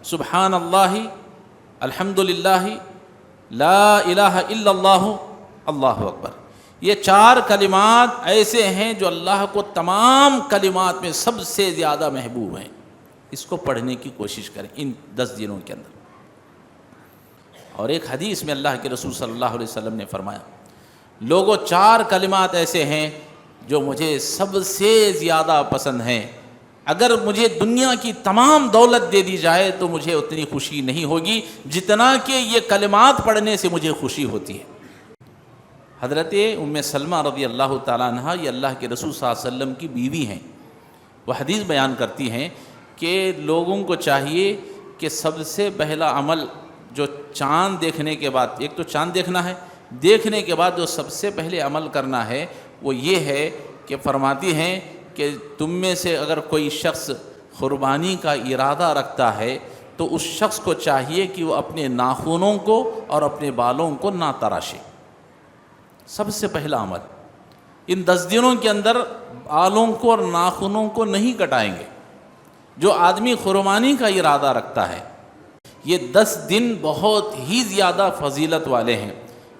سبحان اللہ، الحمدللہ، لا الہ الا اللہ، اللہ اکبر۔ یہ 4 کلمات ایسے ہیں جو اللہ کو تمام کلمات میں سب سے زیادہ محبوب ہیں۔ اس کو پڑھنے کی کوشش کریں ان 10 دنوں کے اندر۔ اور ایک حدیث میں اللہ کے رسول صلی اللہ علیہ وسلم نے فرمایا، لوگوں 4 کلمات ایسے ہیں جو مجھے سب سے زیادہ پسند ہیں، اگر مجھے دنیا کی تمام دولت دے دی جائے تو مجھے اتنی خوشی نہیں ہوگی جتنا کہ یہ کلمات پڑھنے سے مجھے خوشی ہوتی ہے۔ حضرت ام سلمہ رضی اللہ تعالیٰ عنہ یہ اللہ کے رسول صلی اللہ علیہ وسلم کی بیوی ہیں۔ وہ حدیث بیان کرتی ہیں کہ لوگوں کو چاہیے کہ سب سے پہلا عمل جو چاند دیکھنے کے بعد، ایک تو چاند دیکھنا ہے، دیکھنے کے بعد جو سب سے پہلے عمل کرنا ہے وہ یہ ہے کہ فرماتی ہیں کہ تم میں سے اگر کوئی شخص قربانی کا ارادہ رکھتا ہے تو اس شخص کو چاہیے کہ وہ اپنے ناخنوں کو اور اپنے بالوں کو نہ تراشے۔ سب سے پہلا عمل ان 10 دنوں کے اندر بالوں کو اور ناخنوں کو نہیں کٹائیں گے۔ جو آدمی قربانی کا ارادہ رکھتا ہے، یہ 10 دن بہت ہی زیادہ فضیلت والے ہیں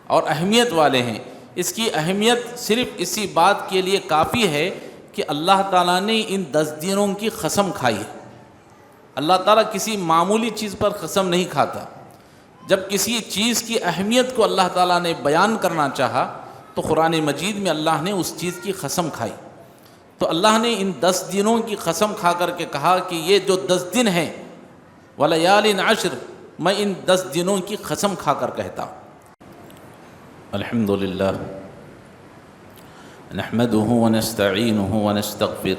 اور اہمیت والے ہیں۔ اس کی اہمیت صرف اسی بات کے لیے کافی ہے کہ اللہ تعالیٰ نے ان 10 دنوں کی قسم کھائی ہے۔ اللہ تعالیٰ کسی معمولی چیز پر قسم نہیں کھاتا۔ جب کسی چیز کی اہمیت کو اللہ تعالیٰ نے بیان کرنا چاہا تو قرآن مجید میں اللہ نے اس چیز کی قسم کھائی۔ تو اللہ نے ان 10 دنوں کی قسم کھا کر کے کہا کہ یہ جو 10 دن ہیں وَلَيَالٍ عَشْرٍ، میں ان 10 دنوں کی قسم کھا کر کہتا ہوں۔ الحمدللہ نحمده ونستعینه ونستغفر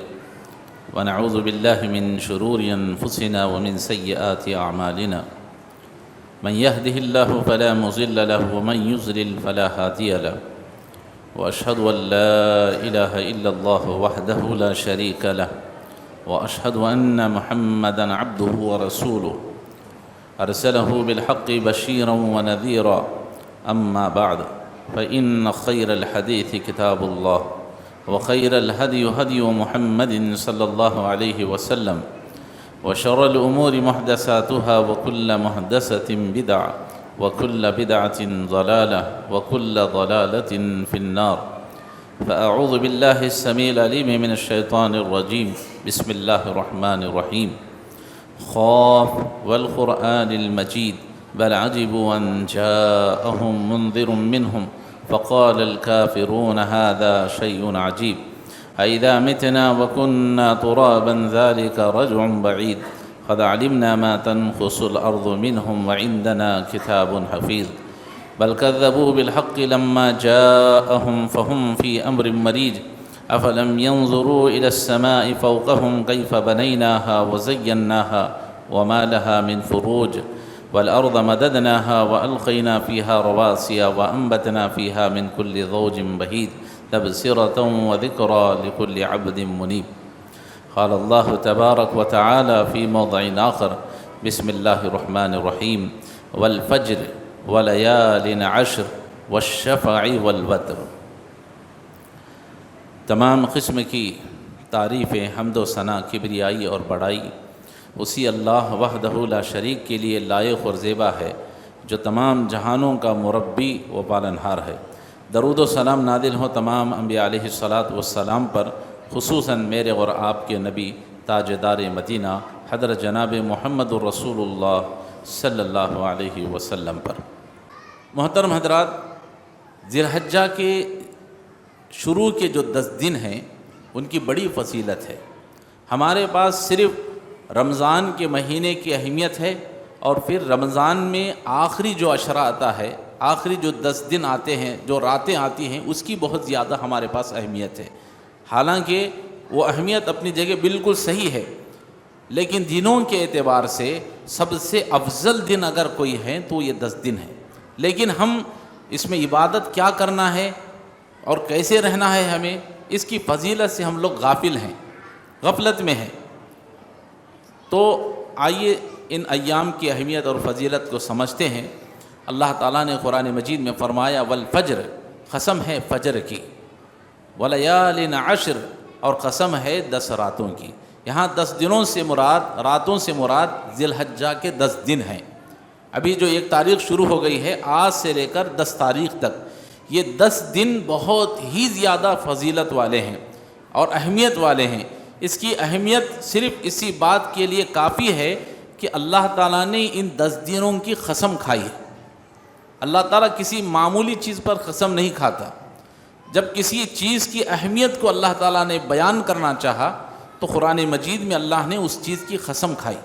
ونعوذ باللہ من شرور انفسنا ومن سیئات اعمالنا، من يهده الله فلا مضل له ومن يضلل فلا هادي له، واشهد ان لا اله الا الله وحده لا شريك له، واشهد ان محمدا عبده ورسوله ارسله بالحق بشيرا ونذيرا، اما بعد فان خير الحديث كتاب الله، وخير الهدي هدي محمد صلى الله عليه وسلم، وشر الأمور محدثاتها وكل محدثة بدعة وكل بدعة ضلالة وكل ضلالة في النار، فأعوذ بالله السميع العليم من الشيطان الرجيم، بسم الله الرحمن الرحيم، خاف والقرآن المجيد بل عجبوا أن جاءهم منذر منهم فقال الكافرون هذا شيء عجيب، أإذا متنا وكنا ترابا ذلك رجع بعيد، قد علمنا ما تنقص الأرض منهم وعندنا كتاب حفيظ، بل كذبوا بالحق لما جاءهم فهم في أمر مريج، أفلم ينظروا إلى السماء فوقهم كيف بنيناها وزيناها وما لها من فروج، والأرض مددناها وألقينا فيها رواسي وأنبتنا فيها من كل زوج بهيج، تبصرة وذكرى لكل عبد منيب۔ قال الله تبارك وتعالى في موضع آخر، بسم الله الرحمن الرحيم، والفجر وليال عشر والشفع والوتر۔ تمام قسم کی تعریفیں، حمد و ثنا، کبریائی اور بڑائی اسی اللہ وحدہ لا شریک کے لیے لائق اور زیبا ہے، جو تمام جہانوں کا مربی و پالنہار ہے۔ درود و سلام نازل ہو تمام انبیاء علیہ الصلاۃ والسلام پر، خصوصاً میرے اور آپ کے نبی تاجدار مدینہ حضرت جناب محمد الرسول اللہ صلی اللہ علیہ وسلم پر۔ محترم حضرات، ذی الحجہ کے شروع کے جو 10 دن ہیں ان کی بڑی فضیلت ہے۔ ہمارے پاس صرف رمضان کے مہینے کی اہمیت ہے، اور پھر رمضان میں آخری جو عشرہ آتا ہے، آخری جو 10 دن آتے ہیں، جو راتیں آتی ہیں، اس کی بہت زیادہ ہمارے پاس اہمیت ہے۔ حالانکہ وہ اہمیت اپنی جگہ بالکل صحیح ہے، لیکن دنوں کے اعتبار سے سب سے افضل دن اگر کوئی ہے تو یہ 10 دن ہے۔ لیکن ہم اس میں عبادت کیا کرنا ہے اور کیسے رہنا ہے، ہمیں اس کی فضیلت سے ہم لوگ غافل ہیں، غفلت میں ہیں۔ تو آئیے ان ایام کی اہمیت اور فضیلت کو سمجھتے ہیں۔ اللہ تعالیٰ نے قرآن مجید میں فرمایا والفجر، قسم ہے فجر کی، ولیال عشر، اور قسم ہے 10 راتوں کی۔ یہاں 10 دنوں سے مراد، راتوں سے مراد ذی الحجہ کے 10 دن ہیں۔ ابھی جو 1 تاریخ شروع ہو گئی ہے، آج سے لے کر 10 تاریخ تک، یہ 10 دن بہت ہی زیادہ فضیلت والے ہیں اور اہمیت والے ہیں۔ اس کی اہمیت صرف اسی بات کے لیے کافی ہے کہ اللہ تعالیٰ نے ان 10 دنوں کی قسم کھائی ہے۔ اللہ تعالیٰ کسی معمولی چیز پر قسم نہیں کھاتا۔ جب کسی چیز کی اہمیت کو اللہ تعالیٰ نے بیان کرنا چاہا تو قرآن مجید میں اللہ نے اس چیز کی قسم کھائی۔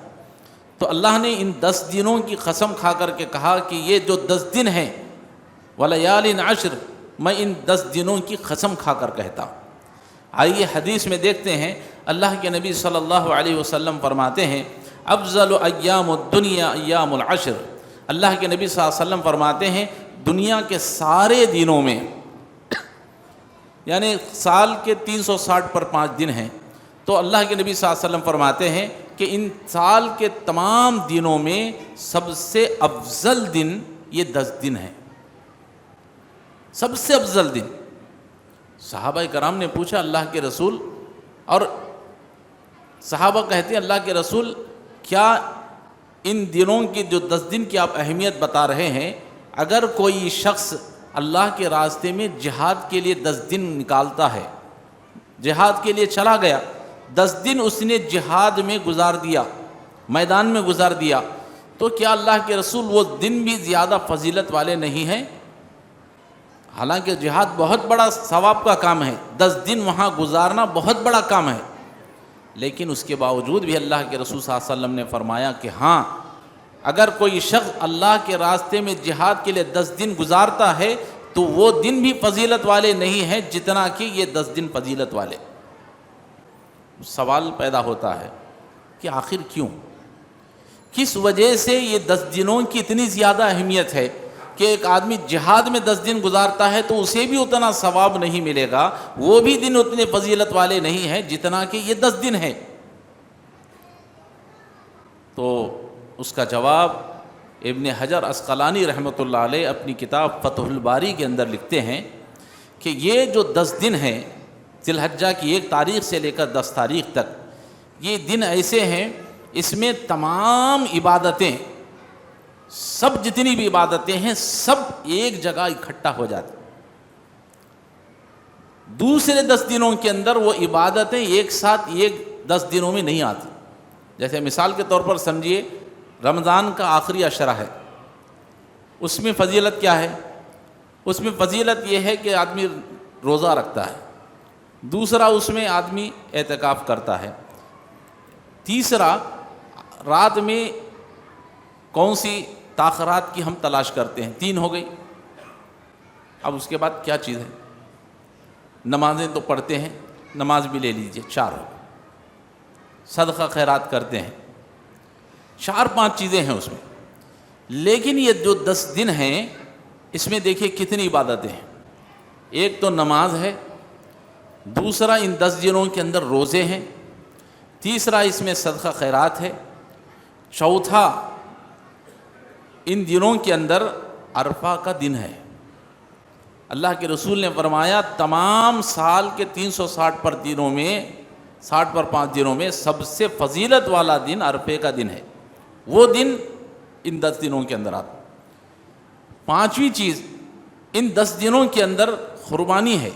تو اللہ نے ان 10 دنوں کی قسم کھا کر کے کہا کہ یہ جو 10 دن ہیں، وَلَيَالٍ عَشْرٍ، میں ان 10 دنوں کی قسم کھا کر کہتا ہوں۔ آئیے حدیث میں دیکھتے ہیں، اللہ کے نبی صلی اللہ علیہ وسلم فرماتے ہیں افضل ایام الدنیا ایام العشر۔ اللہ کے نبی صلی اللہ علیہ وسلم فرماتے ہیں دنیا کے سارے دنوں میں، یعنی سال کے 360 پر 5 دن ہیں، تو اللہ کے نبی صلی اللہ علیہ وسلم فرماتے ہیں کہ ان سال کے تمام دنوں میں سب سے افضل دن یہ 10 دن ہیں، سب سے افضل دن۔ صحابہ کرام نے پوچھا اللہ کے رسول، اور صحابہ کہتے ہیں اللہ کے رسول کیا ان دنوں کی جو 10 دن کی آپ اہمیت بتا رہے ہیں، اگر کوئی شخص اللہ کے راستے میں جہاد کے لیے 10 دن نکالتا ہے، جہاد کے لیے چلا گیا، 10 دن اس نے جہاد میں گزار دیا، میدان میں گزار دیا، تو کیا اللہ کے رسول وہ دن بھی زیادہ فضیلت والے نہیں ہیں؟ حالانکہ جہاد بہت بڑا ثواب کا کام ہے، 10 دن وہاں گزارنا بہت بڑا کام ہے، لیکن اس کے باوجود بھی اللہ کے رسول صلی اللہ علیہ وسلم نے فرمایا کہ ہاں، اگر کوئی شخص اللہ کے راستے میں جہاد کے لیے 10 دن گزارتا ہے تو وہ دن بھی فضیلت والے نہیں ہیں جتنا کہ یہ 10 دن فضیلت والے۔ سوال پیدا ہوتا ہے کہ آخر کیوں، کس وجہ سے یہ 10 دنوں کی اتنی زیادہ اہمیت ہے کہ ایک آدمی جہاد میں 10 دن گزارتا ہے تو اسے بھی اتنا ثواب نہیں ملے گا، وہ بھی دن اتنے فضیلت والے نہیں ہیں جتنا کہ یہ 10 دن ہیں؟ تو اس کا جواب ابن حجر عسقلانی رحمۃ اللہ علیہ اپنی کتاب فتح الباری کے اندر لکھتے ہیں کہ یہ جو 10 دن ہیں ذی الحجہ کی 1 تاریخ سے لے کر 10 تاریخ تک، یہ دن ایسے ہیں اس میں تمام عبادتیں، سب جتنی بھی عبادتیں ہیں سب ایک جگہ اکٹھا ہو جاتی۔ دوسرے 10 دنوں کے اندر وہ عبادتیں ایک ساتھ 10 دنوں میں نہیں آتی۔ جیسے مثال کے طور پر سمجھیے رمضان کا آخری عشرہ ہے، اس میں فضیلت کیا ہے؟ اس میں فضیلت یہ ہے کہ آدمی روزہ رکھتا ہے، دوسرا اس میں آدمی اعتکاف کرتا ہے، تیسرا رات میں کون سی تاخرات کی ہم تلاش کرتے ہیں، 3 ہو گئی۔ اب اس کے بعد کیا چیز ہے؟ نمازیں تو پڑھتے ہیں، نماز بھی لے لیجئے، 4 ہو گئی۔ صدقہ خیرات کرتے ہیں، 4-5 چیزیں ہیں اس میں۔ لیکن یہ جو 10 دن ہیں اس میں دیکھیے کتنی عبادتیں ہیں۔ ایک تو نماز ہے، دوسرا ان 10 دنوں کے اندر روزے ہیں، تیسرا اس میں صدقہ خیرات ہے، چوتھا ان دنوں کے اندر عرفہ کا دن ہے۔ اللہ کے رسول نے فرمایا تمام سال کے 360 پر دنوں میں، 60 پر 5 دنوں میں سب سے فضیلت والا دن عرفے کا دن ہے، وہ دن ان 10 دنوں کے اندر آتا۔ 5ویں چیز، ان 10 دنوں کے اندر قربانی ہے،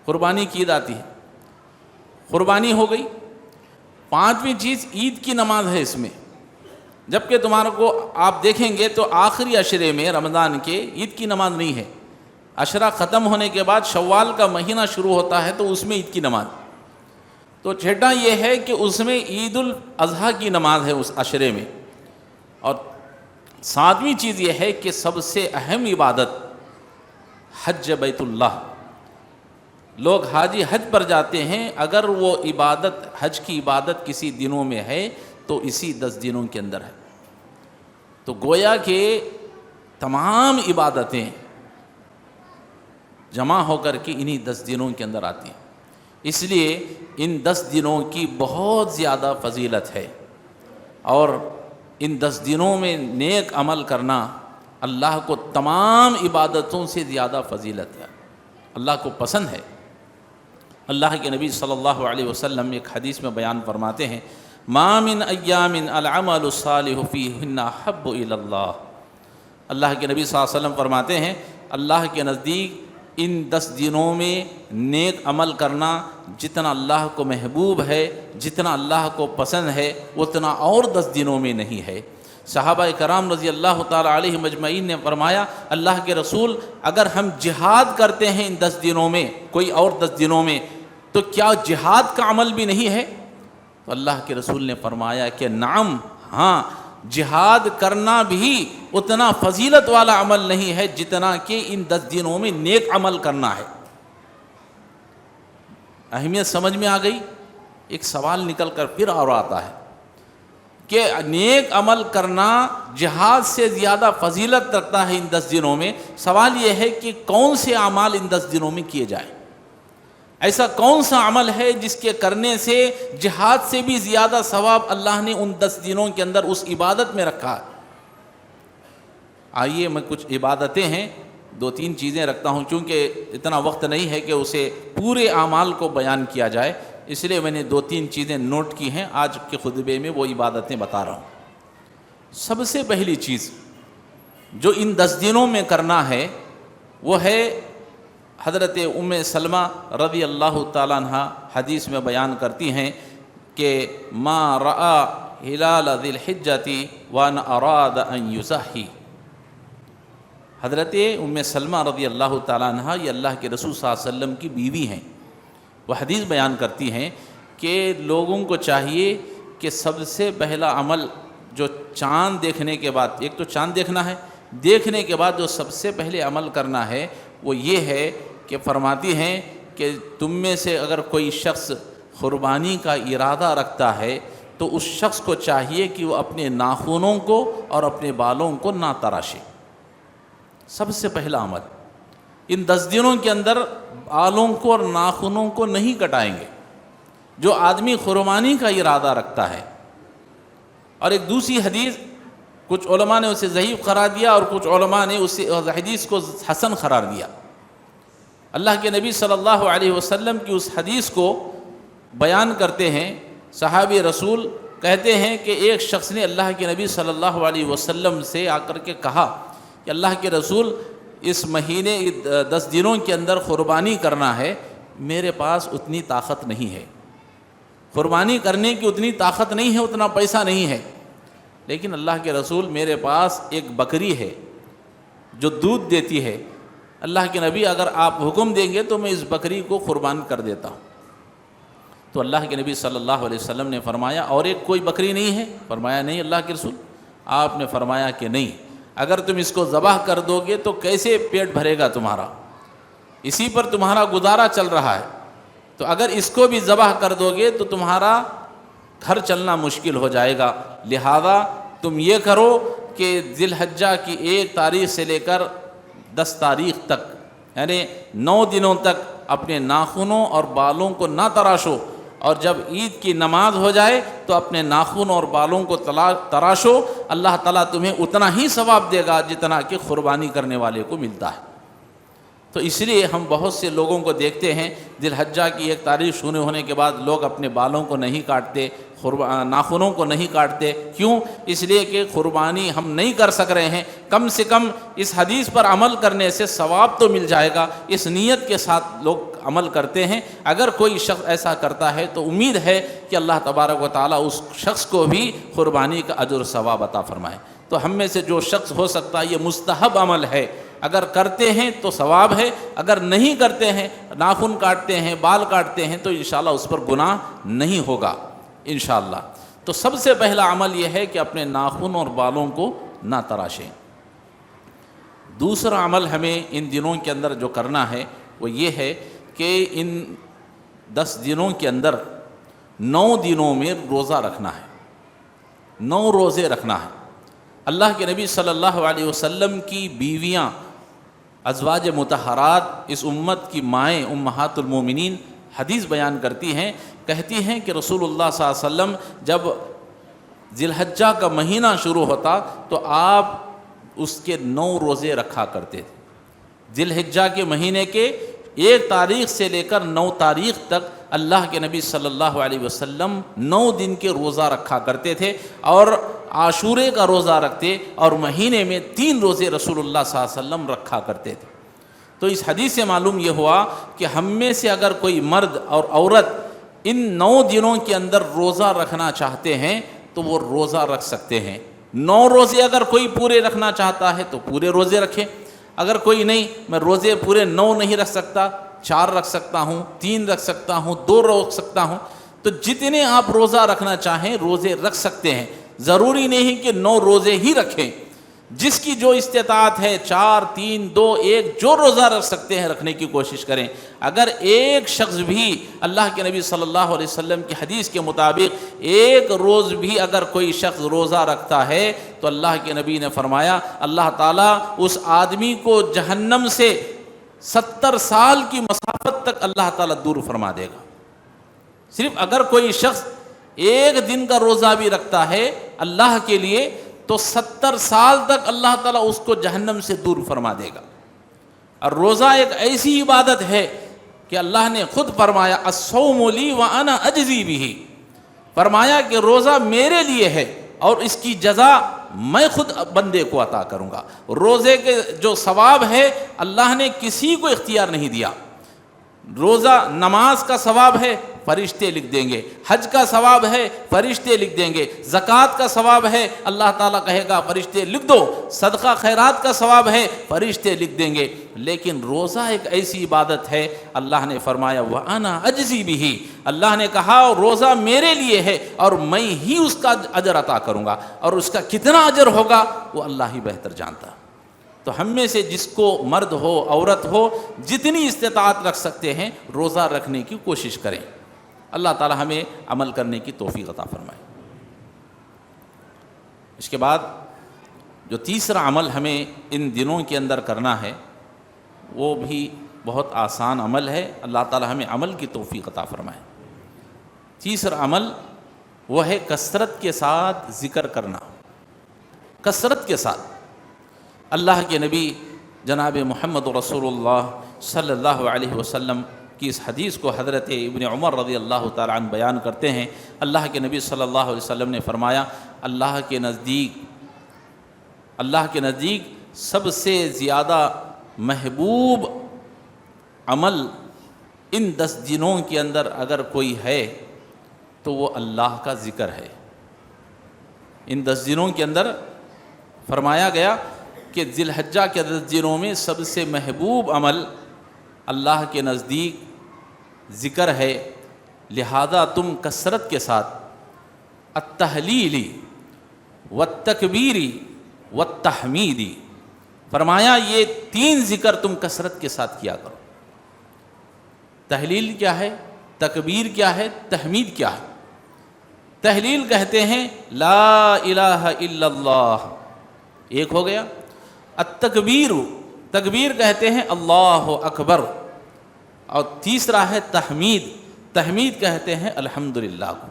قربانی کی عید آتی ہے، قربانی ہو گئی۔ 5ویں چیز عید کی نماز ہے اس میں، جبکہ تمہارے کو آپ دیکھیں گے تو آخری عشرے میں رمضان کے عید کی نماز نہیں ہے، عشرہ ختم ہونے کے بعد شوال کا مہینہ شروع ہوتا ہے تو اس میں عید کی نماز۔ تو چھٹا یہ ہے کہ اس میں عید الاضحیٰ کی نماز ہے اس عشرے میں۔ اور 7ویں چیز یہ ہے کہ سب سے اہم عبادت حج بیت اللہ، لوگ حاجی حج پر جاتے ہیں، اگر وہ عبادت حج کی عبادت کسی دنوں میں ہے تو اسی 10 دنوں کے اندر ہے۔ تو گویا کہ تمام عبادتیں جمع ہو کر کے انہی 10 دنوں کے اندر آتی ہیں، اس لیے ان 10 دنوں کی بہت زیادہ فضیلت ہے، اور ان 10 دنوں میں نیک عمل کرنا اللہ کو تمام عبادتوں سے زیادہ فضیلت ہے، اللہ کو پسند ہے۔ اللہ کے نبی صلی اللہ علیہ وسلم ایک حدیث میں بیان فرماتے ہیں، ما من ایام العمل الصالح فیہن احب الی اللہ۔ اللہ کے نبی صلی اللہ علیہ وسلم فرماتے ہیں اللہ کے نزدیک ان 10 دنوں میں نیک عمل کرنا جتنا اللہ کو محبوب ہے، جتنا اللہ کو پسند ہے، اتنا اور 10 دنوں میں نہیں ہے۔ صحابہ کرام رضی اللہ تعالیٰ علیہ مجمعین نے فرمایا اللہ کے رسول، اگر ہم جہاد کرتے ہیں ان 10 دنوں میں، کوئی اور 10 دنوں میں، تو کیا جہاد کا عمل بھی نہیں ہے؟ تو اللہ کے رسول نے فرمایا کہ نعم، ہاں، جہاد کرنا بھی اتنا فضیلت والا عمل نہیں ہے جتنا کہ ان 10 دنوں میں نیک عمل کرنا ہے۔ اہمیت سمجھ میں آ گئی؟ ایک سوال نکل کر پھر اور آتا ہے کہ نیک عمل کرنا جہاد سے زیادہ فضیلت رکھتا ہے ان 10 دنوں میں۔ سوال یہ ہے کہ کون سے اعمال ان 10 دنوں میں کیے جائیں؟ ایسا کون سا عمل ہے جس کے کرنے سے جہاد سے بھی زیادہ ثواب اللہ نے ان 10 دنوں کے اندر اس عبادت میں رکھا ہے؟ آئیے میں کچھ عبادتیں ہیں، 2-3 چیزیں رکھتا ہوں، چونکہ اتنا وقت نہیں ہے کہ اسے پورے اعمال کو بیان کیا جائے، اس لیے میں نے 2-3 چیزیں نوٹ کی ہیں، آج کے خطبے میں وہ عبادتیں بتا رہا ہوں۔ سب سے پہلی چیز جو ان 10 دنوں میں کرنا ہے وہ ہے، حضرت ام سلمہ رضی اللہ تعالیٰ عنہ حدیث میں بیان کرتی ہیں کہ ما رأى ہلال ذی الحجۃ وان اراد ان یضحی۔ حضرت ام سلمہ رضی اللہ تعالیٰ عنہ یہ اللہ کے رسول صلی اللہ علیہ وسلم کی بیوی ہیں، وہ حدیث بیان کرتی ہیں کہ لوگوں کو چاہیے کہ سب سے پہلا عمل جو چاند دیکھنے کے بعد، ایک تو چاند دیکھنا ہے، دیکھنے کے بعد جو سب سے پہلے عمل کرنا ہے وہ یہ ہے کہ فرماتی ہیں کہ تم میں سے اگر کوئی شخص قربانی کا ارادہ رکھتا ہے تو اس شخص کو چاہیے کہ وہ اپنے ناخنوں کو اور اپنے بالوں کو نہ تراشے۔ سب سے پہلا عمل ان 10 دنوں کے اندر بالوں کو اور ناخنوں کو نہیں کٹائیں گے جو آدمی قربانی کا ارادہ رکھتا ہے۔ اور ایک دوسری حدیث، کچھ علماء نے اسے ضعیف قرار دیا اور کچھ علماء نے اس حدیث کو حسن قرار دیا۔ اللہ کے نبی صلی اللہ علیہ وسلم کی اس حدیث کو بیان کرتے ہیں، صحابی رسول کہتے ہیں کہ ایک شخص نے اللہ کے نبی صلی اللہ علیہ وسلم سے آ کر کے کہا کہ اللہ کے رسول، اس مہینے 10 دنوں کے اندر قربانی کرنا ہے، میرے پاس اتنی طاقت نہیں ہے، قربانی کرنے کی اتنی طاقت نہیں ہے، اتنا پیسہ نہیں ہے، لیکن اللہ کے رسول میرے پاس ایک بکری ہے جو دودھ دیتی ہے، اللہ کے نبی اگر آپ حکم دیں گے تو میں اس بکری کو قربان کر دیتا ہوں۔ تو اللہ کے نبی صلی اللہ علیہ وسلم نے فرمایا اور ایک کوئی بکری نہیں ہے؟ فرمایا نہیں اللہ کے رسول۔ آپ نے فرمایا کہ نہیں، اگر تم اس کو ذبح کر دو گے تو کیسے پیٹ بھرے گا تمہارا، اسی پر تمہارا گزارا چل رہا ہے، تو اگر اس کو بھی ذبح کر دو گے تو تمہارا گھر چلنا مشکل ہو جائے گا، لہذا تم یہ کرو کہ ذی الحجہ کی 1 تاریخ سے لے کر 10 تاریخ تک، یعنی 9 دنوں تک اپنے ناخنوں اور بالوں کو نہ تراشو، اور جب عید کی نماز ہو جائے تو اپنے ناخن اور بالوں کو تراشو، اللہ تعالیٰ تمہیں اتنا ہی ثواب دے گا جتنا کہ قربانی کرنے والے کو ملتا ہے۔ تو اس لیے ہم بہت سے لوگوں کو دیکھتے ہیں ذی الحجہ کی 1 تاریخ شروع ہونے کے بعد لوگ اپنے بالوں کو نہیں کاٹتے، ناخنوں کو نہیں کاٹتے، کیوں؟ اس لیے کہ قربانی ہم نہیں کر سک رہے ہیں، کم سے کم اس حدیث پر عمل کرنے سے ثواب تو مل جائے گا، اس نیت کے ساتھ لوگ عمل کرتے ہیں۔ اگر کوئی شخص ایسا کرتا ہے تو امید ہے کہ اللہ تبارک و تعالیٰ اس شخص کو بھی قربانی کا اجر و ثواب عطا فرمائے۔ تو ہم میں سے جو شخص ہو سکتا ہے یہ مستحب عمل ہے، اگر کرتے ہیں تو ثواب ہے، اگر نہیں کرتے ہیں، ناخن کاٹتے ہیں، بال کاٹتے ہیں، تو انشاءاللہ اس پر گناہ نہیں ہوگا انشاءاللہ۔ تو سب سے پہلا عمل یہ ہے کہ اپنے ناخن اور بالوں کو نہ تراشیں۔ دوسرا عمل ہمیں ان دنوں کے اندر جو کرنا ہے وہ یہ ہے کہ ان 10 دنوں کے اندر 9 دنوں میں روزہ رکھنا ہے، 9 روزے رکھنا ہے۔ اللہ کے نبی صلی اللہ علیہ وسلم کی بیویاں، ازواج مطہرات، اس امت کی مائیں، امہات المومنین حدیث بیان کرتی ہیں، کہتی ہیں کہ رسول اللہ صلی اللہ علیہ وسلم جب ذی الحجہ کا مہینہ شروع ہوتا تو آپ اس کے 9 روزے رکھا کرتے تھے۔ ذی الحجہ کے مہینے کے 1 تاریخ سے لے کر 9 تاریخ تک اللہ کے نبی صلی اللہ علیہ وسلم 9 دن کے روزہ رکھا کرتے تھے، اور عاشورے کا روزہ رکھتے، اور مہینے میں 3 روزے رسول اللہ صلی اللہ علیہ وسلم رکھا کرتے تھے۔ تو اس حدیث سے معلوم یہ ہوا کہ ہم میں سے اگر کوئی مرد اور عورت ان 9 دنوں کے اندر روزہ رکھنا چاہتے ہیں تو وہ روزہ رکھ سکتے ہیں۔ 9 روزے اگر کوئی پورے رکھنا چاہتا ہے تو پورے روزے رکھے، اگر کوئی نہیں میں روزے پورے 9 نہیں رکھ سکتا، 4 رکھ سکتا ہوں، 3 رکھ سکتا ہوں، 2 رکھ سکتا ہوں، تو جتنے آپ روزہ رکھنا چاہیں روزے رکھ سکتے ہیں۔ ضروری نہیں کہ 9 روزے ہی رکھیں، جس کی جو استطاعت ہے 4 3 2 1 جو روزہ رکھ سکتے ہیں رکھنے کی کوشش کریں۔ اگر ایک شخص بھی اللہ کے نبی صلی اللہ علیہ وسلم کی حدیث کے مطابق ایک روز بھی اگر کوئی شخص روزہ رکھتا ہے تو اللہ کے نبی نے فرمایا اللہ تعالیٰ اس آدمی کو جہنم سے 70 سال کی مسافت تک اللہ تعالیٰ دور فرما دے گا۔ صرف اگر کوئی شخص ایک دن کا روزہ بھی رکھتا ہے اللہ کے لیے تو 70 سال تک اللہ تعالیٰ اس کو جہنم سے دور فرما دے گا۔ اور روزہ ایک ایسی عبادت ہے کہ اللہ نے خود فرمایا الصوم لی وانا اجزی بہ، فرمایا کہ روزہ میرے لیے ہے اور اس کی جزا میں خود بندے کو عطا کروں گا۔ روزے کے جو ثواب ہے اللہ نے کسی کو اختیار نہیں دیا۔ روزہ نماز کا ثواب ہے فرشتے لکھ دیں گے، حج کا ثواب ہے فرشتے لکھ دیں گے، زکوٰۃ کا ثواب ہے اللہ تعالیٰ کہے گا فرشتے لکھ دو، صدقہ خیرات کا ثواب ہے فرشتے لکھ دیں گے۔ لیکن روزہ ایک ایسی عبادت ہے اللہ نے فرمایا وَأَنَا أَجْزِي بِهِ، اللہ نے کہا روزہ میرے لیے ہے اور میں ہی اس کا اجر عطا کروں گا، اور اس کا کتنا اجر ہوگا وہ اللہ ہی بہتر جانتا۔ تو ہم میں سے جس کو مرد ہو عورت ہو جتنی استطاعت رکھ سکتے ہیں روزہ رکھنے کی کوشش کریں۔ اللہ تعالی ہمیں عمل کرنے کی توفیق عطا فرمائے۔ اس کے بعد جو تیسرا عمل ہمیں ان دنوں کے اندر کرنا ہے وہ بھی بہت آسان عمل ہے، اللہ تعالی ہمیں عمل کی توفیق عطا فرمائے۔ تیسرا عمل وہ ہے کثرت کے ساتھ ذکر کرنا، کثرت کے ساتھ۔ اللہ کے نبی جناب محمد رسول اللہ صلی اللہ علیہ وسلم کی اس حدیث کو حضرت ابن عمر رضی اللہ تعالیٰ عنہ بیان کرتے ہیں۔ اللہ کے نبی صلی اللہ علیہ وسلم نے فرمایا اللہ کے نزدیک سب سے زیادہ محبوب عمل ان 10 دنوں کے اندر اگر کوئی ہے تو وہ اللہ کا ذکر ہے۔ ان 10 دنوں کے اندر فرمایا گیا کہ ذی الحجہ کے 10 دنوں میں سب سے محبوب عمل اللہ کے نزدیک ذکر ہے، لہذا تم کثرت کے ساتھ التحلیلی والتکبیری والتحمیدی، فرمایا یہ 3 ذکر تم کثرت کے ساتھ کیا کرو۔ تحلیل کیا ہے، تکبیر کیا ہے، تحمید کیا ہے؟ تحلیل کہتے ہیں لا الہ الا اللہ، ایک ہو گیا۔ التکبیر، تکبیر کہتے ہیں اللہ اکبر، اور تیسرا ہے تحمید، تحمید کہتے ہیں الحمدللہ کو۔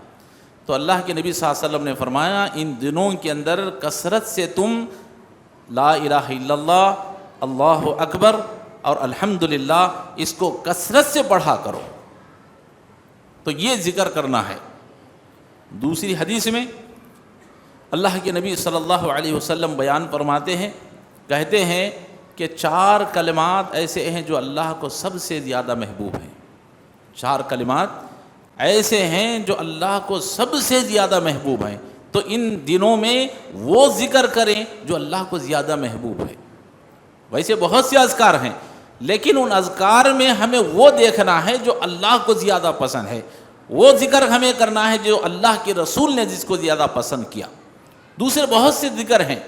تو اللہ کے نبی صلی اللہ علیہ وسلم نے فرمایا ان دنوں کے اندر کثرت سے تم لا الہ الا اللہ، اللہ اکبر اور الحمدللہ اس کو کثرت سے پڑھا کرو۔ تو یہ ذکر کرنا ہے۔ دوسری حدیث میں اللہ کے نبی صلی اللہ علیہ وسلم بیان فرماتے ہیں، کہتے ہیں کہ 4 کلمات ایسے ہیں جو اللہ کو سب سے زیادہ محبوب ہیں۔ 4 کلمات ایسے ہیں جو اللہ کو سب سے زیادہ محبوب ہیں، تو ان دنوں میں وہ ذکر کریں جو اللہ کو زیادہ محبوب ہے۔ ویسے بہت سے اذکار ہیں لیکن ان اذکار میں ہمیں وہ دیکھنا ہے جو اللہ کو زیادہ پسند ہے، وہ ذکر ہمیں کرنا ہے جو اللہ کے رسول نے جس کو زیادہ پسند کیا۔ دوسرے بہت سے ذکر ہیں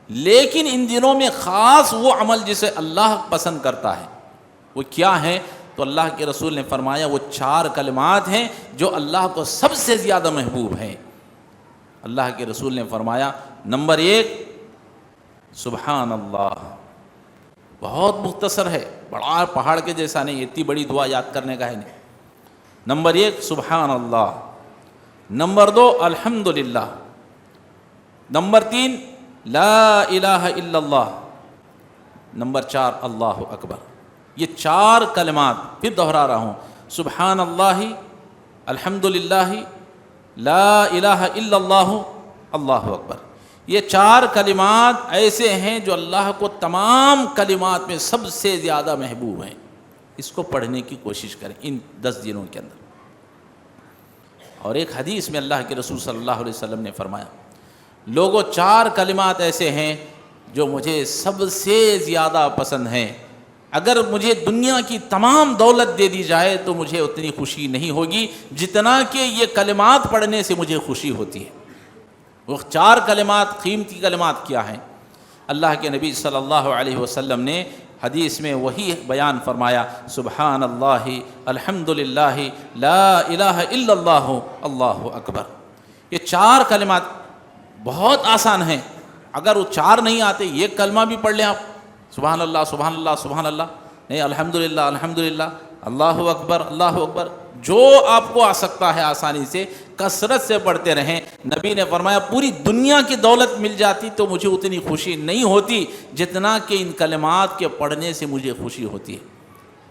لیکن ان دنوں میں خاص وہ عمل جسے اللہ پسند کرتا ہے، وہ کیا ہے؟ تو اللہ کے رسول نے فرمایا وہ 4 کلمات ہیں جو اللہ کو سب سے زیادہ محبوب ہیں۔ اللہ کے رسول نے فرمایا نمبر 1 سبحان اللہ، بہت مختصر ہے، بڑا پہاڑ کے جیسا نہیں، اتنی بڑی دعا یاد کرنے کا ہے نہیں۔ نمبر 1 سبحان اللہ، نمبر 2 الحمدللہ، نمبر 3 لا الہ الا اللہ، نمبر 4 اللہ اکبر۔ یہ 4 کلمات پھر دہرا رہا ہوں، سبحان اللہ، الحمدللہ، لا الہ الا اللہ، اللہ اکبر، یہ 4 کلمات ایسے ہیں جو اللہ کو تمام کلمات میں سب سے زیادہ محبوب ہیں۔ اس کو پڑھنے کی کوشش کریں ان 10 دنوں کے اندر۔ اور ایک حدیث میں اللہ کے رسول صلی اللہ علیہ وسلم نے فرمایا، لوگوں 4 کلمات ایسے ہیں جو مجھے سب سے زیادہ پسند ہیں، اگر مجھے دنیا کی تمام دولت دے دی جائے تو مجھے اتنی خوشی نہیں ہوگی جتنا کہ یہ کلمات پڑھنے سے مجھے خوشی ہوتی ہے۔ وہ 4 کلمات، قیمتی کلمات کیا ہیں؟ اللہ کے نبی صلی اللہ علیہ وسلم نے حدیث میں وہی بیان فرمایا، سبحان اللہ، الحمدللہ، لا الہ الا اللہ، اللہ اکبر۔ یہ 4 کلمات بہت آسان ہیں، اگر وہ 4 نہیں آتے یہ کلمہ بھی پڑھ لیں آپ، سبحان اللہ سبحان اللہ سبحان اللہ، نہیں الحمدللہ الحمدللہ، اللہ اکبر اللہ اکبر، جو آپ کو آ سکتا ہے آسانی سے کثرت سے پڑھتے رہیں۔ نبی نے فرمایا پوری دنیا کی دولت مل جاتی تو مجھے اتنی خوشی نہیں ہوتی جتنا کہ ان کلمات کے پڑھنے سے مجھے خوشی ہوتی ہے۔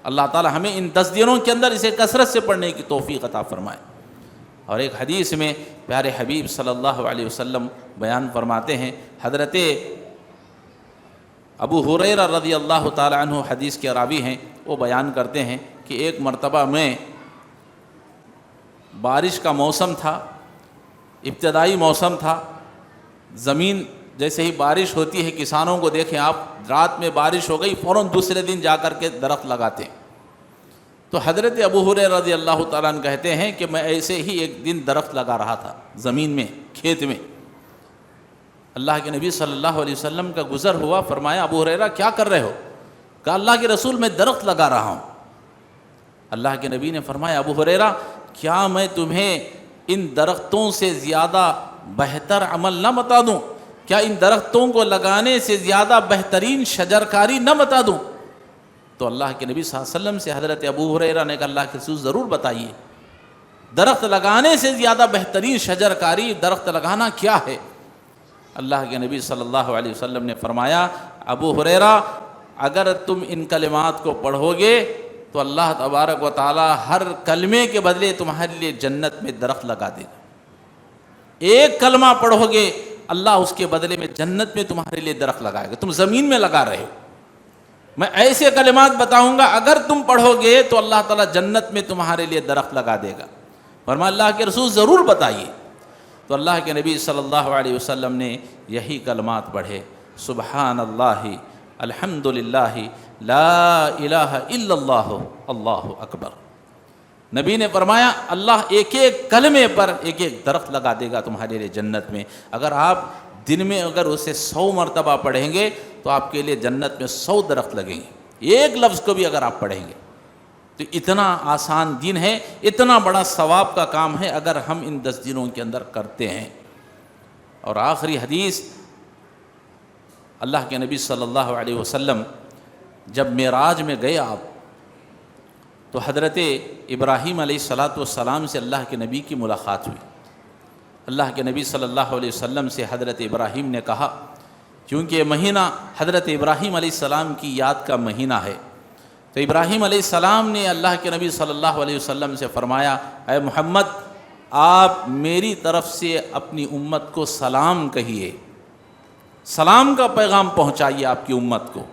اللہ تعالی ہمیں ان 10 دنوں کے اندر اسے کثرت سے پڑھنے کی توفیق عطا فرمائے۔ اور ایک حدیث میں پیارے حبیب صلی اللہ علیہ وسلم بیان فرماتے ہیں، حضرت ابو ہریرہ رضی اللہ تعالی عنہ حدیث کے راوی ہیں، وہ بیان کرتے ہیں کہ ایک مرتبہ میں بارش کا موسم تھا، ابتدائی موسم تھا، زمین جیسے ہی بارش ہوتی ہے، کسانوں کو دیکھیں آپ، رات میں بارش ہو گئی فوراً دوسرے دن جا کر کے درخت لگاتے ہیں۔ تو حضرت ابو ہریرہ رضی اللہ تعالیٰ عنہ کہتے ہیں کہ میں ایسے ہی ایک دن درخت لگا رہا تھا زمین میں، کھیت میں، اللہ کے نبی صلی اللہ علیہ وسلم کا گزر ہوا، فرمایا ابو ہریرہ کیا کر رہے ہو؟ کہا اللہ کے رسول میں درخت لگا رہا ہوں۔ اللہ کے نبی نے فرمایا ابو ہریرہ کیا میں تمہیں ان درختوں سے زیادہ بہتر عمل نہ بتا دوں؟ کیا ان درختوں کو لگانے سے زیادہ بہترین شجرکاری نہ بتا دوں؟ تو اللہ کے نبی صلی اللہ علیہ وسلم سے حضرت ابو ہریرہ نے کہا اللہ کے رسول ضرور بتائیے، درخت لگانے سے زیادہ بہترین شجرکاری درخت لگانا کیا ہے؟ اللہ کے نبی صلی اللہ علیہ وسلم نے فرمایا ابو ہریرہ اگر تم ان کلمات کو پڑھو گے تو اللہ تبارک و تعالی ہر کلمے کے بدلے تمہارے لیے جنت میں درخت لگا دے گا۔ ایک کلمہ پڑھو گے اللہ اس کے بدلے میں جنت میں تمہارے لیے درخت لگائے گا، تم زمین میں لگا رہے ہو۔ میں ایسے کلمات بتاؤں گا اگر تم پڑھو گے تو اللہ تعالیٰ جنت میں تمہارے لیے درخت لگا دے گا۔ فرمایا اللہ کے رسول ضرور بتائیے۔ تو اللہ کے نبی صلی اللہ علیہ وسلم نے یہی کلمات پڑھے، سبحان اللہ، الحمدللہ، لا الہ الا اللہ، اللہ اکبر۔ نبی نے فرمایا اللہ ایک ایک کلمے پر ایک ایک درخت لگا دے گا تمہارے لیے جنت میں۔ اگر آپ دن میں اگر اسے 100 مرتبہ پڑھیں گے تو آپ کے لیے جنت میں 100 درخت لگیں گے، ایک لفظ کو بھی اگر آپ پڑھیں گے تو اتنا آسان دن ہے، اتنا بڑا ثواب کا کام ہے اگر ہم ان 10 دنوں کے اندر کرتے ہیں۔ اور آخری حدیث، اللہ کے نبی صلی اللہ علیہ وسلم جب معراج میں گئے آپ تو حضرت ابراہیم علیہ السلام سے اللہ کے نبی کی ملاقات ہوئی۔ اللہ کے نبی صلی اللہ علیہ وسلم سے حضرت ابراہیم نے کہا، کیونکہ یہ مہینہ حضرت ابراہیم علیہ السلام کی یاد کا مہینہ ہے، تو ابراہیم علیہ السلام نے اللہ کے نبی صلی اللہ علیہ وسلم سے فرمایا اے محمد آپ میری طرف سے اپنی امت کو سلام کہیے، سلام کا پیغام پہنچائیے آپ کی امت کو،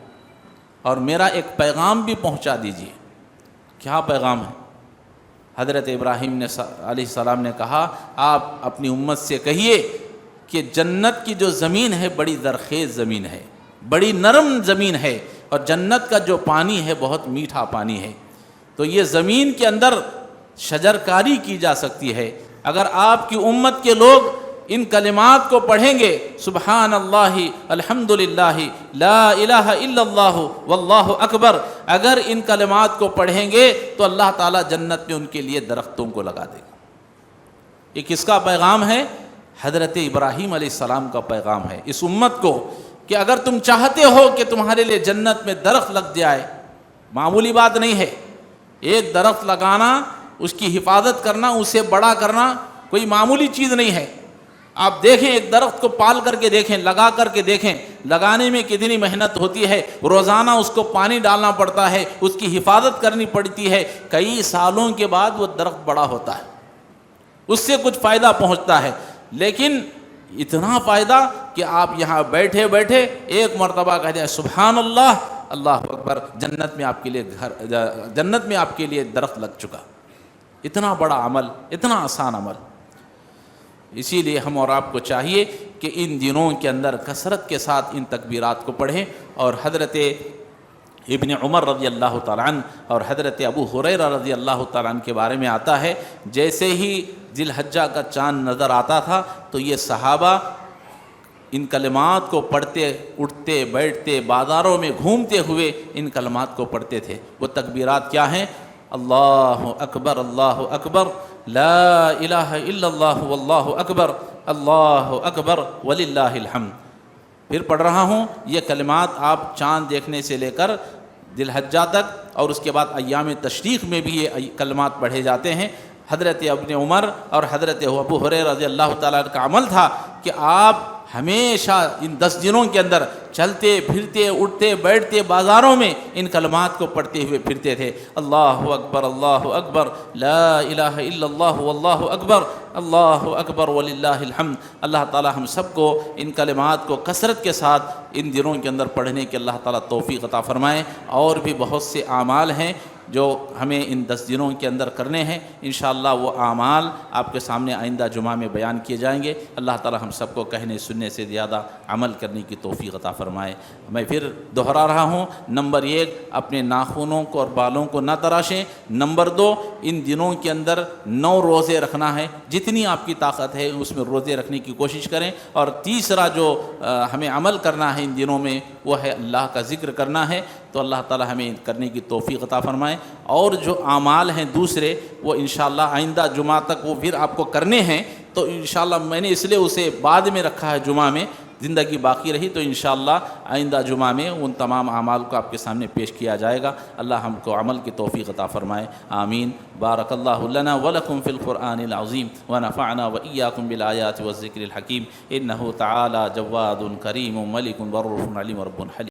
اور میرا ایک پیغام بھی پہنچا دیجیے۔ کیا پیغام ہے؟ حضرت ابراہیم نے علیہ السلام نے کہا آپ اپنی امت سے کہیے کہ جنت کی جو زمین ہے بڑی زرخیز زمین ہے، بڑی نرم زمین ہے، اور جنت کا جو پانی ہے بہت میٹھا پانی ہے، تو یہ زمین کے اندر شجرکاری کی جا سکتی ہے۔ اگر آپ کی امت کے لوگ ان کلمات کو پڑھیں گے، سبحان اللہ، الحمدللہ، لا الہ الا اللہ، واللہ اکبر، اگر ان کلمات کو پڑھیں گے تو اللہ تعالیٰ جنت میں ان کے لیے درختوں کو لگا دے گا۔ یہ کس کا پیغام ہے؟ حضرت ابراہیم علیہ السلام کا پیغام ہے اس امت کو، کہ اگر تم چاہتے ہو کہ تمہارے لیے جنت میں درخت لگ جائے، معمولی بات نہیں ہے، ایک درخت لگانا، اس کی حفاظت کرنا، اسے بڑا کرنا کوئی معمولی چیز نہیں ہے۔ آپ دیکھیں ایک درخت کو پال کر کے دیکھیں، لگا کر کے دیکھیں، لگانے میں کتنی محنت ہوتی ہے، روزانہ اس کو پانی ڈالنا پڑتا ہے، اس کی حفاظت کرنی پڑتی ہے، کئی سالوں کے بعد وہ درخت بڑا ہوتا ہے، اس سے کچھ فائدہ پہنچتا ہے، لیکن اتنا فائدہ کہ آپ یہاں بیٹھے بیٹھے ایک مرتبہ کہہ دیں سبحان اللہ، اللہ اکبر، جنت میں آپ کے لیے جنت میں آپ کے لیے درخت لگ چکا۔ اتنا بڑا عمل، اتنا آسان عمل۔ اسی لیے ہم اور آپ کو چاہیے کہ ان دنوں کے اندر کثرت کے ساتھ ان تکبیرات کو پڑھیں، اور حضرت ابن عمر رضی اللہ تعالیٰ عنہ اور حضرت ابو ہریرہ رضی اللہ تعالیٰ عنہ کے بارے میں آتا ہے، جیسے ہی ذی الحجہ کا چاند نظر آتا تھا تو یہ صحابہ ان کلمات کو پڑھتے، اٹھتے بیٹھتے، بازاروں میں گھومتے ہوئے ان کلمات کو پڑھتے تھے۔ وہ تکبیرات کیا ہیں؟ اللہ اکبر، اللہ اکبر، لا الہ الا اللہ واللہ اکبر، اللہ اکبر وللہ الحمد۔ پھر پڑھ رہا ہوں، یہ کلمات آپ چاند دیکھنے سے لے کر ذی الحجہ تک اور اس کے بعد ایام تشریق میں بھی یہ کلمات پڑھے جاتے ہیں۔ حضرت ابن عمر اور حضرت ابو ہریرہ رضی اللہ تعالیٰ کا عمل تھا کہ آپ ہمیشہ ان 10 دنوں کے اندر چلتے پھرتے، اٹھتے بیٹھتے، بازاروں میں ان کلمات کو پڑھتے ہوئے پھرتے تھے۔ اللہ اکبر، اللہ اکبر، لا الہ الا اللہ واللہ اکبر، اللہ اکبر وللہ الحمد۔ اللہ تعالی ہم سب کو ان کلمات کو کثرت کے ساتھ ان دنوں کے اندر پڑھنے کے اللہ تعالی توفیق عطا فرمائے۔ اور بھی بہت سے اعمال ہیں جو ہمیں ان 10 دنوں کے اندر کرنے ہیں، انشاءاللہ وہ اعمال آپ کے سامنے آئندہ جمعہ میں بیان کیے جائیں گے۔ اللہ تعالی ہم سب کو کہنے سننے سے زیادہ عمل کرنے کی توفیق عطا فرمائے۔ میں پھر دہرا رہا ہوں، نمبر 1 اپنے ناخنوں کو اور بالوں کو نہ تراشیں۔ نمبر 2 ان دنوں کے اندر 9 روزے رکھنا ہے، جتنی آپ کی طاقت ہے اس میں روزے رکھنے کی کوشش کریں۔ اور تیسرا جو ہمیں عمل کرنا ہے ان دنوں میں وہ ہے اللہ کا ذکر کرنا ہے، تو اللہ تعالی ہمیں کرنے کی توفیق عطا فرمائے۔ اور جو اعمال ہیں دوسرے وہ انشاءاللہ آئندہ جمعہ تک وہ پھر آپ کو کرنے ہیں، تو انشاءاللہ میں نے اس لیے اسے بعد میں رکھا ہے، جمعہ میں زندگی باقی رہی تو انشاءاللہ آئندہ جمعہ میں ان تمام اعمال کو آپ کے سامنے پیش کیا جائے گا۔ اللہ ہم کو عمل کی توفیق عطا فرمائے، آمین۔ بارک اللہ لنا ولکم فی القرآن العظیم ونفعنا وإیاکم بالآیات والذکر الحکیم، انہ تعالی جواد کریم ملک بر علیم رب حلیم۔